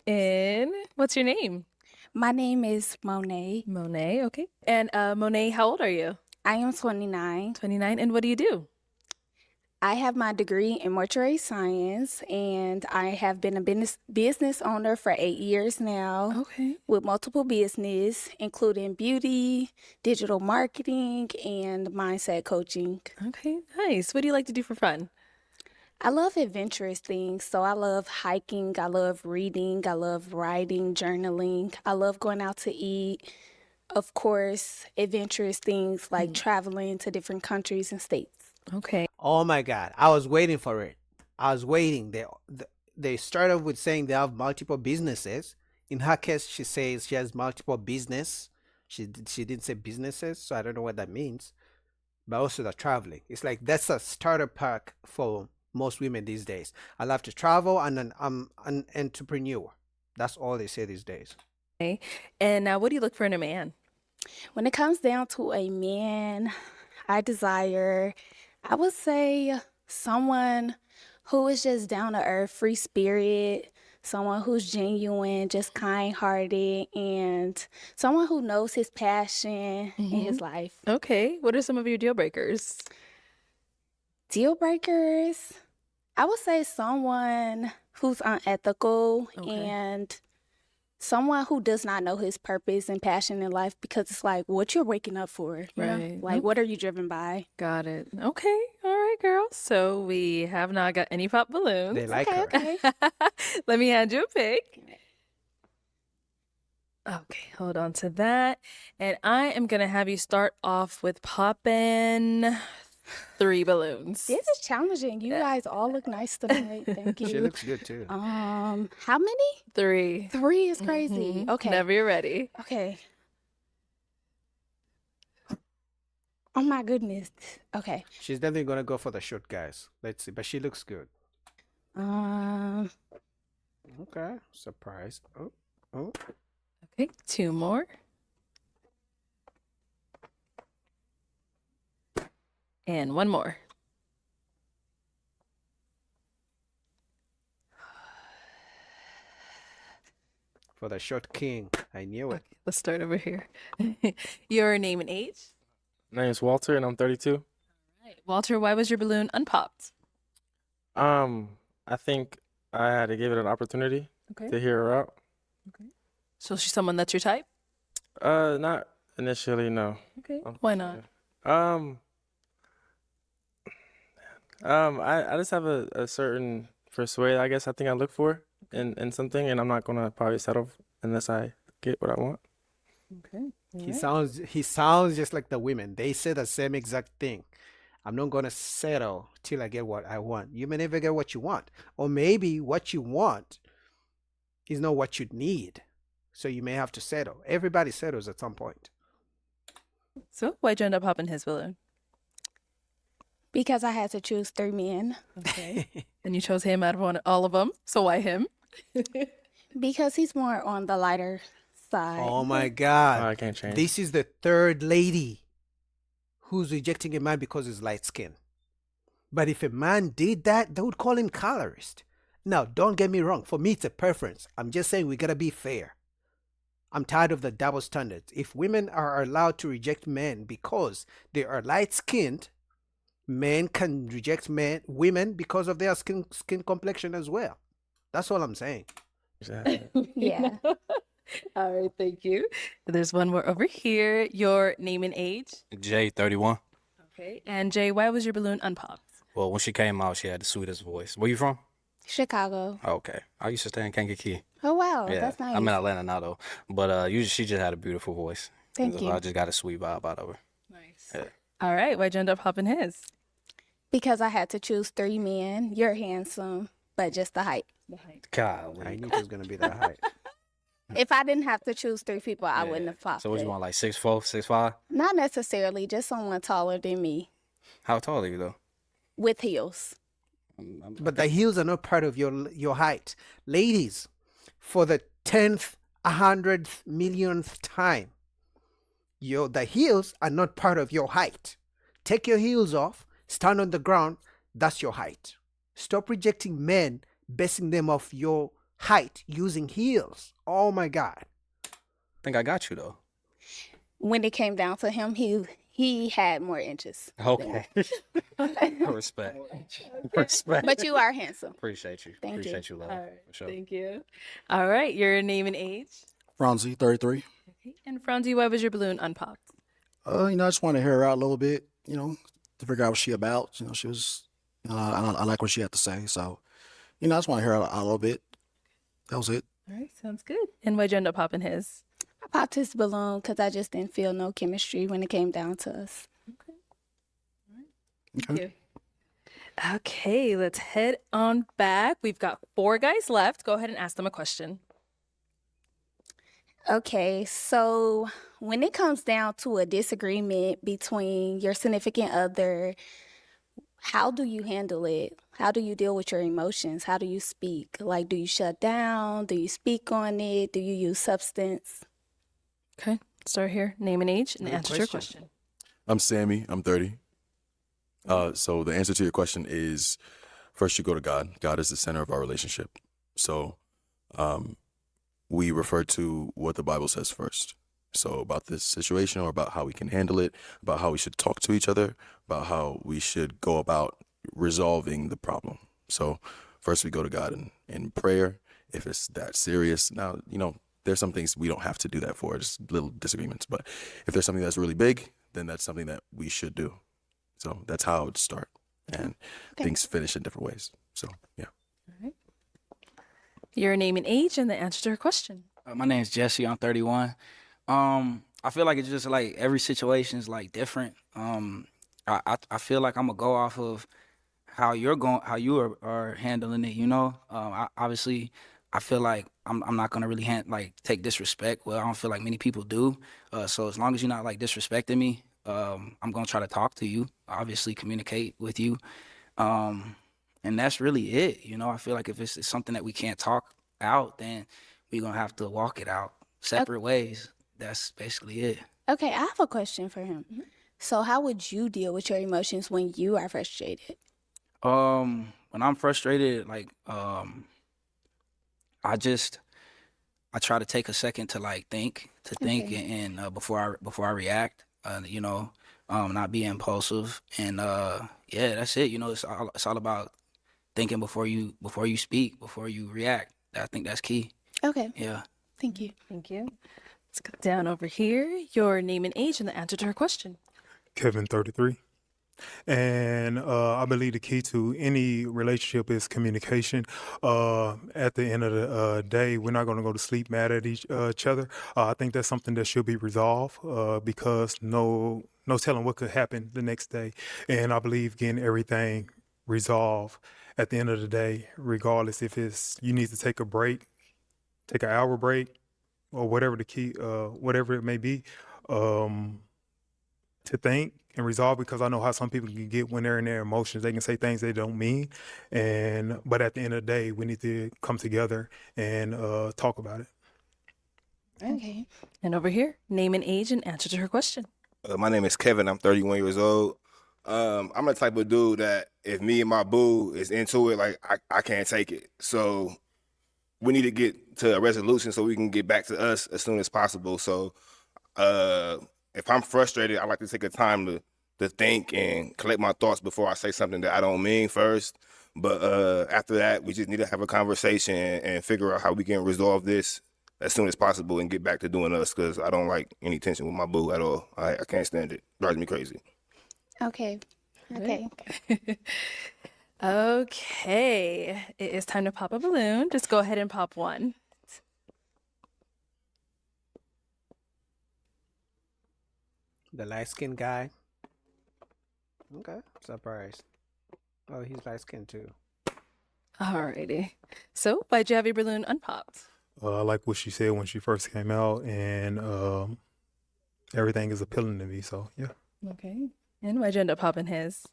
And what's your name? My name is Monet. Monet, okay. And Monet, how old are you? I am 29. 29. And what do you do? I have my degree in mortuary science, and I have been a business owner for 8 years now Okay. with multiple business, including beauty, digital marketing, and mindset coaching. Okay, nice. What do you like to do for fun? I love adventurous things. So I love hiking, I love reading, I love writing, journaling. I love going out to eat. Of course, adventurous things like traveling to different countries and states. Okay. Oh my God, I was waiting for it. I was waiting. They start off with saying they have multiple businesses. In her case, she says she has multiple business. She didn't say businesses, so I don't know what that means. But also the traveling. It's like that's a starter pack for most women these days. I love to travel and then I'm an entrepreneur. That's all they say these days. Okay. And what do you look for in a man? When it comes down to a man, I desire, I would say, someone who is just down to earth, free spirit, someone who's genuine, just kind hearted, and someone who knows his passion in his life. Okay. What are some of your deal breakers? Deal breakers, I would say someone who's unethical Okay. and someone who does not know his purpose and passion in life, because it's like what you're waking up for, you know? Right. Like what are you driven by? Got it. Okay. All right, girl. So we have not got any pop balloons. They like Okay, her. okay. Let me hand you a pick. Okay, hold on to that. And I am going to have you start off with popping 3 balloons. This is challenging. You guys all look nice tonight. Thank She you. looks good too. How many? 3. 3 is crazy. Okay. Whenever you're ready. Okay. Oh my goodness. Okay. She's definitely gonna go for the short guys. Let's see, but she looks good. Um, Okay, surprise. Oh, Okay, 2 more. And 1 more. for the short king. I knew it. Okay, let's start over here. Your name and age? My name's Walter and I'm 32. Right. Walter, why was your balloon unpopped? I think I had to give it an opportunity Okay. to hear her out. So she's someone that's your type? Not initially, no. Okay. Why not? I just have a certain persuade, I guess I think I look for in something, and I'm not gonna probably settle unless I get what I want. Okay. He sounds just like the women. They say the same exact thing. I'm not gonna settle till I get what I want. You may never get what you want, or maybe what you want is not what you need. So you may have to settle. Everybody settles at some point. So why'd you end up popping his balloon? because I had to choose 3 men. Okay. And you chose him out of all of them. So why him? Because he's more on the lighter side. Oh my I God. can't change. This is the third lady who's rejecting a man because he's light skinned. But if a man did that, they would call him colorist. Now, don't get me wrong. For me, it's a preference. I'm just saying we gotta be fair. I'm tired of the double standards. If women are allowed to reject men because they are light skinned, men can reject women because of their skin complexion as well. That's all I'm saying. Exactly. Yeah. All right, thank you. There's one more over here. Your name and age. Jay, 31. Okay. And Jay, why was your balloon unpopped? Well, when she came out, she had the sweetest voice. Where you from? Chicago. Oh, okay. I used to stay in Kankakee. Oh, wow. Yeah, That's nice. I'm in Atlanta now, though. But she just had a beautiful voice. Thank So you. I just got a sweet vibe out of her. Nice. Yeah. All right. Why'd you end up popping his? Because I had to choose 3 men. You're handsome, but just the height. I Golly. knew it was gonna be that height. If I didn't have to choose 3 people, I Yeah. wouldn't have popped So what it. you want, like 6'4", 6'5"? Not necessarily, just someone taller than me How tall are you, though? with heels. But the heels are not part of your height. Ladies, for the 10th, 100th, millionth time, the heels are not part of your height. Take your heels off, stand on the ground, that's your height. Stop rejecting men, basing them off your height using heels. Oh my God. I think I got you though. When it came down to him, he had more inches. than me. Okay. Respect. Respect. But you are handsome. Appreciate you. Thank you. Appreciate you, love. All right. For sure. Thank you. All right. Your name and age. Franzi, 33. Okay. And Franzi, why was your balloon unpopped? I just want to hear her out a little bit, to figure out what she about. She was, I like what she had to say. So, I just want to hear her out a little bit. That was it. All right. Sounds good. And why'd you end up popping his? I popped his balloon because I just didn't feel no chemistry when it came down to us. Thank you. Okay, let's head on back. We've got 4 guys left. Go ahead and ask them a question. Okay, so when it comes down to a disagreement between your significant other, how do you handle it? How do you deal with your emotions? How do you speak? Like, do you shut down? Do you speak on it? Do you use substance? Okay, start here. Name and age and Good answer your question. question. I'm Sammy. I'm 30. So the answer to your question is first you go to God. God is the center of our relationship. So we refer to what the Bible says first. So about this situation or about how we can handle it, about how we should talk to each other, about how we should go about resolving the problem. So first we go to God in prayer if it's that serious. Now, there's some things we don't have to do that for, just little disagreements. But if there's something that's really big, then that's something that we should do. So that's how it would start. And Okay. things finish in different ways. So, yeah. Your name and age and the answer to your question. My name's Jesse. I'm 31. I feel like it's just like every situation is like different. I feel like I'm gonna go off of how you are handling it. Obviously, I feel like I'm not gonna really take disrespect. Well, I don't feel like many people do. So as long as you're not like disrespecting me, I'm gonna try to talk to you. Obviously, communicate with you. And that's really it. I feel like if it's something that we can't talk out, then we're gonna have to walk it out separate ways. That's basically it. Okay, I have a question for him. So how would you deal with your emotions when you are frustrated? When I'm frustrated, I try to take a second to think Okay. and before I react, not be impulsive, and yeah, that's it. It's all about thinking before you speak, before you react. I think that's key. Okay, Yeah. thank you. Thank you. Let's go down over here. Your name and age and the answer to her question. Kevin, 33. And I believe the key to any relationship is communication. At the end of the day, we're not going to go to sleep mad at each other. I think that's something that should be resolved because no telling what could happen the next day. And I believe getting everything resolved at the end of the day, regardless if you need to take a break, take an hour break, or whatever whatever it may be. To think and resolve, because I know how some people can get when they're in their emotions. They can say things they don't mean, but at the end of the day, we need to come together and talk about it. Okay. And over here, name and age and answer to her question. My name is Kevin. I'm 31 years old. I'm the type of dude that if me and my boo is into it, I can't take it. So we need to get to a resolution so we can get back to us as soon as possible. So if I'm frustrated, I like to take a time to think and collect my thoughts before I say something that I don't mean first. But after that, we just need to have a conversation and figure out how we can resolve this as soon as possible and get back to doing us, because I don't like any tension with my boo at all. I can't stand it. Drives me crazy. Okay. Okay. Okay, it is time to pop a balloon. Just go ahead and pop one. The light-skinned guy. Okay, surprised. Oh, he's light-skinned too. Alrighty. So, why'd you have your balloon unpopped? I like what she said when she first came out, and everything is appealing to me. So yeah. Okay. And why'd you end up popping his?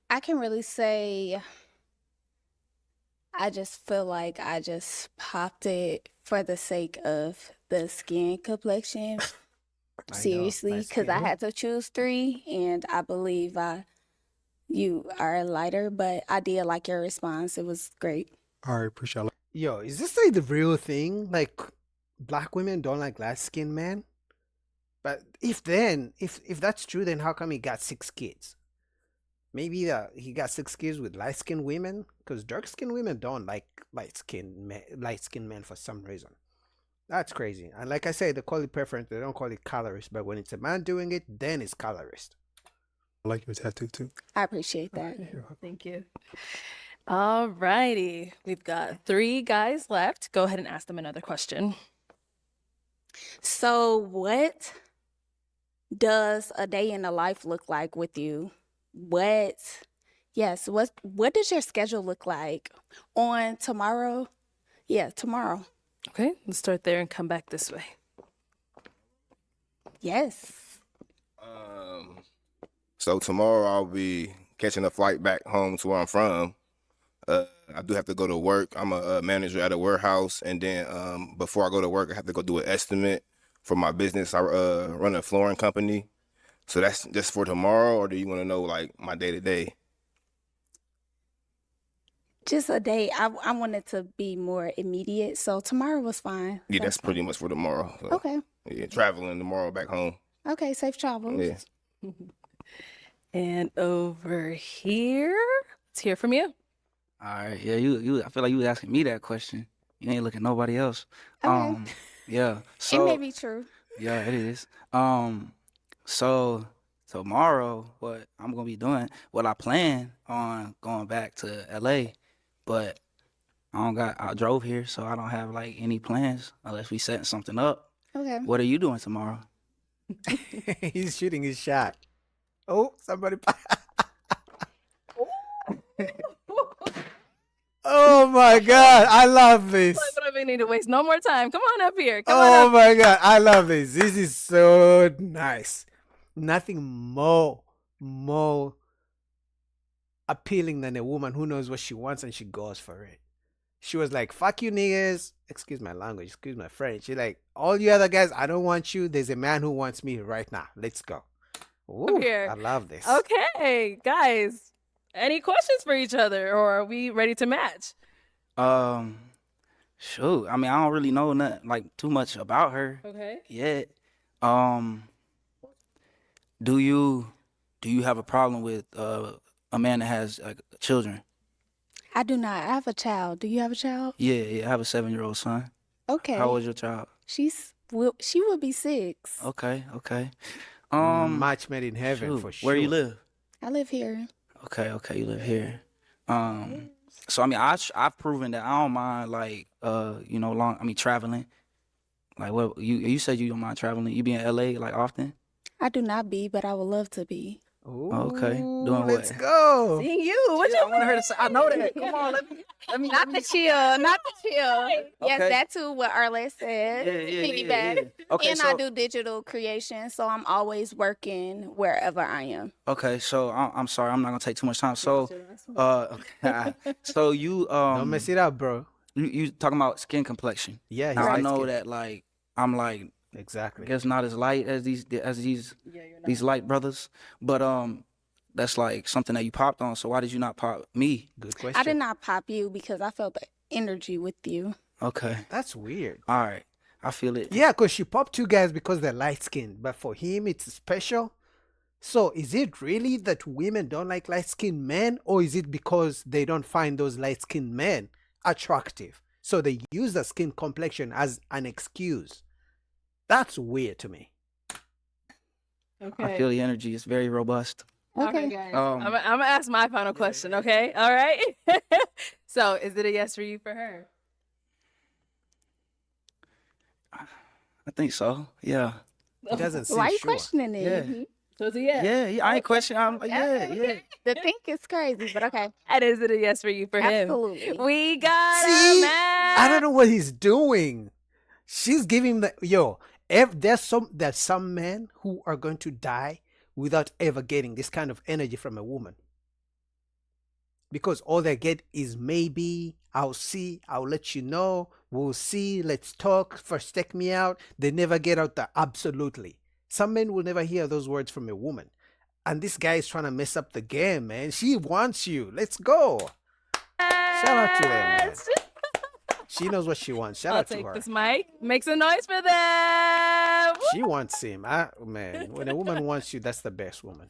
I can really say I just feel like I just popped it for the sake of the skin complexion. I know, Seriously, light because I skin. had to choose 3, and I believe I you are lighter, but I did like your response. It was great. All right, appreciate it. Yo, is this like the real thing? Like, black women don't like light skinned men? But if that's true, then how come he got 6 kids? Maybe he got 6 kids with light skinned women, because dark skinned women don't like light skinned men for some reason. That's crazy. And like I said, they call it preference. They don't call it colorist. But when it's a man doing it, then it's colorist. I like your tattoo too. I appreciate that. Thank you. All righty. We've got 3 guys left. Go ahead and ask them another question. So, what does a day in the life look like with you? What does your schedule look like on tomorrow? Yeah, tomorrow. Okay, let's start there and come back this way. Yes. So tomorrow I'll be catching a flight back home to where I'm from. I do have to go to work. I'm a manager at a warehouse, and then before I go to work, I have to go do an estimate for my business. I run a flooring company. So that's just for tomorrow, or do you want to know like my day to day? Just a day. I wanted to be more immediate, so tomorrow was fine. Yeah, that's pretty much for tomorrow. So, Okay. yeah, traveling tomorrow back home. Okay, safe travels. Yeah. And over here, let's hear from you. All right, yeah, you. I feel like you was asking me that question. You ain't looking at nobody else. Okay. Yeah. It So may be true. yeah, it is. So tomorrow, what I'm gonna be doing? Well, I plan on going back to LA, but I drove here, so I don't have like any plans unless we setting something up. Okay. What are you doing tomorrow? He's shooting his shot. Oh, somebody. Oh my God, I love this. But we need to waste no more time. Come on up here. Come Oh on up. my God, I love this. This is so nice. Nothing more appealing than a woman who knows what she wants and she goes for it. She was like, fuck you niggas. Excuse my language, excuse my French. She's like, all you other guys, I don't want you. There's a man who wants me right now. Let's go. Ooh, here. I love this. Okay, guys. Any questions for each other, or are we ready to match? Shoot. I mean, I don't really know nothing like too much about her Okay. yet. Do you have a problem with a man that has like children? I do not. I have a child. Do you have a child? Yeah, I have a 7-year-old son. Okay. How old is your child? She would be 6. Okay. Match made in heaven shoot, for sure. Where you live? I live here. Okay, you live here. So I mean, I've proven that I don't mind like traveling. Like what you said you don't mind traveling. You be in LA like often? I do not be, but I would love to be. Okay. Ooh, Doing let's what? go. Seeing you. What Yeah, you I want her to say. I know that. Come on, let me. Not the chill. Not the chill. Yes, Okay. that too. What Arlette said. Piggyback. Okay, And I do digital creation, so I'm always working wherever I am. Okay, so I'm sorry, I'm not gonna take too much time. So, so you Don't mess it up, bro. you talking about skin complexion? Yeah, he's Now I light know skinned. that like I'm like I Exactly. guess not as light as these light brothers, but that's like something that you popped on. So why did you not pop me? Good question. I did not pop you because I felt the energy with you. Okay, That's weird. all right, I feel it. Yeah, because she popped 2 guys because they're light skinned, but for him it's special. So is it really that women don't like light skinned men, or is it because they don't find those light skinned men attractive? So they use the skin complexion as an excuse. That's weird to me. Okay. I feel the energy. It's very robust. Okay. guys. Um, I'm gonna ask my final question. Okay. All right. So, is it a yes for you for her? I think so. Yeah. It doesn't seem Why are you sure. questioning it? Yeah. So it's a yes. Yeah. I ain't questioning. Yeah. The think is crazy, but okay. And is it a yes for you for him? Absolutely. We got a See, match. I don't know what he's doing. She's giving the if there's some men who are going to die without ever getting this kind of energy from a woman. Because all they get is maybe, I'll see, I'll let you know, we'll see, let's talk, first take me out. They never get out the absolutely. Some men will never hear those words from a woman. And this guy is trying to mess up the game, man. She wants you. Let's go. Shout out to them, man. Yes. She knows what she wants. Shout I'll out to take her. this mic. Make some noise for them. She wants him. Man, when a woman wants you, that's the best woman.